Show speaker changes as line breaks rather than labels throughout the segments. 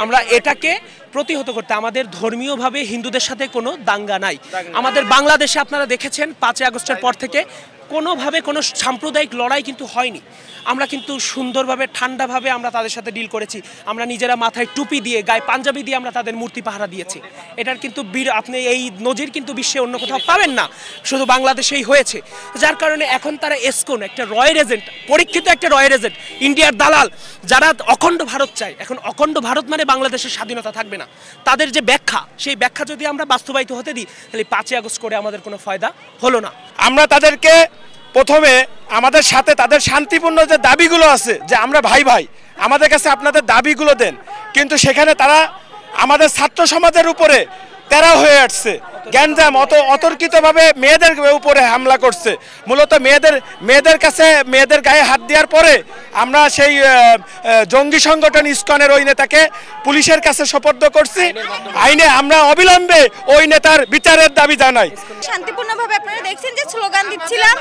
আমরা এটাকে প্রতিহত করতে আমাদের ধর্মীয়ভাবে হিন্দুদের সাথে কোনো দাঙ্গা নাই। আমাদের বাংলাদেশে আপনারা দেখেছেন 5ই আগস্টের পর থেকে কোনোভাবে কোনো সাম্প্রদায়িক লড়াই কিন্তু হয়নি। আমরা কিন্তু সুন্দরভাবে ঠান্ডাভাবে আমরা তাদের সাথে ডিল করেছি। আমরা নিজেরা মাথায় টুপি দিয়ে গায়ে পাঞ্জাবি দিয়ে আমরা তাদের মূর্তি পাহারা দিয়েছি। এটার কিন্তু আপনি এই নজির কিন্তু বিশ্বে অন্য কোথাও পাবেন না, শুধু বাংলাদেশেই হয়েছে। যার কারণে এখন তারা এসকন একটা রয়ের এজেন্ট, পরীক্ষিত একটা রয়ের এজেন্ট, ইন্ডিয়ার দালাল, যারা অখণ্ড ভারত চায়। এখন অখণ্ড ভারত মানে বাংলাদেশের স্বাধীনতা থাকবে না। তাদের যে ব্যাখ্যা, সেই ব্যাখ্যা যদি আমরা বাস্তবায়িত হতে দিই তাহলে 5ই আগস্ট করে আমাদের কোনো ফায়দা হলো না।
আমরা তাদেরকে প্রথমে আমাদের সাথে তাদের শান্তিপূর্ণ যে দাবিগুলো আছে, যে আমরা ভাই ভাই, আমাদের কাছে আপনাদের দাবিগুলো দেন, কিন্তু সেখানে তারা আমাদের ছাত্র সমাজের উপরে তেরা হয়ে আসছে, গ্যাঞ্জাম অতর্কিতভাবে মেয়েদের উপরে হামলা করছে। মূলত মেয়েদের কাছে মেয়েদের গায়ে হাত দেওয়ার পরে আমরা সেই জঙ্গি সংগঠন ইসকনের ওই নেতাকে পুলিশের কাছে সোপর্দ করছি। আইনে আমরা অবিলম্বে ওই নেতার বিচারের দাবি জানাই।
শান্তিপূর্ণভাবে আপনারা দেখছেন যে স্লোগান দিচ্ছিলাম,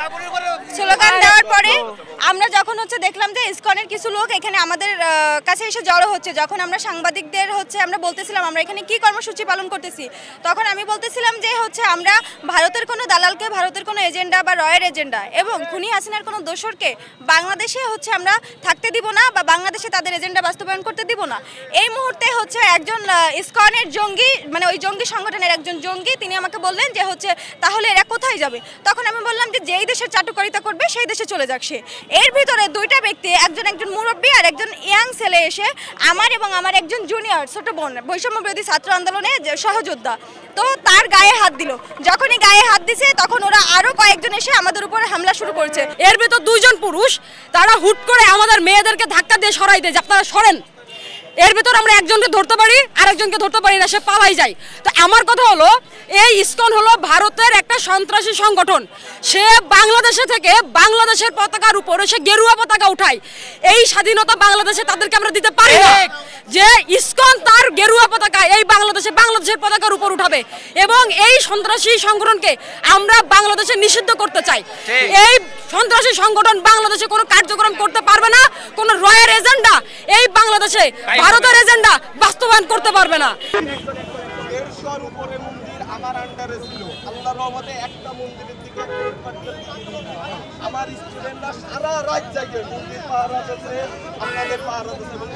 স্লোগান দেওয়ার পরে আমরা যখন দেখলাম যে ইসকনের কিছু লোক এখানে আমাদের কাছে এসে জড়ো হচ্ছে, যখন আমরা সাংবাদিকদের আমরা বলতেছিলাম আমরা এখানে কি কর্মসূচি পালন করতেছি, তখন আমি বলতেছিলাম যে আমরা ভারতের কোনো দালালকে, ভারতের কোনো এজেন্ডা বা রয়ের এজেন্ডা এবং খুনি হাসিনার কোনো দোসরকে বাংলাদেশে আমরা থাকতে দিব না বা বাংলাদেশে তাদের এজেন্ডা বাস্তবায়ন করতে দিব না। এই মুহূর্তে একজন ইসকনের জঙ্গি, মানে ওই জঙ্গি সংগঠনের একজন জঙ্গি, তিনি আমাকে বললেন যে তাহলে এরা কোথায় যাবে। তখন আমি বললাম যে যেই দেশের চাটুকারিতা করবে সেই দেশে চলে যাক সে। এর ভিতরে দুইটা ব্যক্তি, একজন মুরব্বী আর একজন ইয়াং ছেলে এসে আমার এবং আমার একজন জুনিয়র ছোট বোন, বৈষম্য বিরোধী ছাত্র আন্দোলনে সহযোদ্ধা, তো তার গায়ে হাত দিল। যখনই গায়ে হাত দিছে তখন ওরা আরো কয়েকজন এসে আমাদের উপরে হামলা শুরু করেছে।
এর ভিতর দুইজন পুরুষ, তারা হুট করে আমাদের মেয়েদেরকে ধাক্কা দিয়ে সরাই দেয় যে আপনারা সরেন। এর ভিতর আমরা একজনকে ধরতে পারি, আরেকজনকে ধরতে পারি না, সে পালাই যায়। তো আমার কথা হলো, এই ইসকন হলো ভারতের একটা সন্ত্রাসী সংগঠন। সে বাংলাদেশে থেকে বাংলাদেশের পতাকার উপরে সে গেরুয়া পতাকা উঠায়। এই স্বাধীনতা বাংলাদেশে তাদেরকে আমরা দিতে পারি না যে ইসকন তার গেরুয়া পতাকা এই বাংলাদেশের পতাকার উপর উঠাবে, এবং এই সন্ত্রাসী সংগঠনকে আমরা বাংলাদেশে নিষিদ্ধ করতে চাই। এই সন্ত্রাসী সংগঠন বাংলাদেশে কোনো কার্যক্রম করতে পারবে না, কোনো রয়ের এজেন্ডা এই বাংলাদেশে ভারতের এজেন্ডা বাস্তবায়ন করতে পারবে না।
আমার আন্ডারে ছিল, আল্লাহর রহমতে একটা মন্দিরের দিকে আমার স্টুডেন্টরা সারা রাত জাগে মন্দির পাহারা দিচ্ছে, আপনাদের পাহারা দিচ্ছে এবং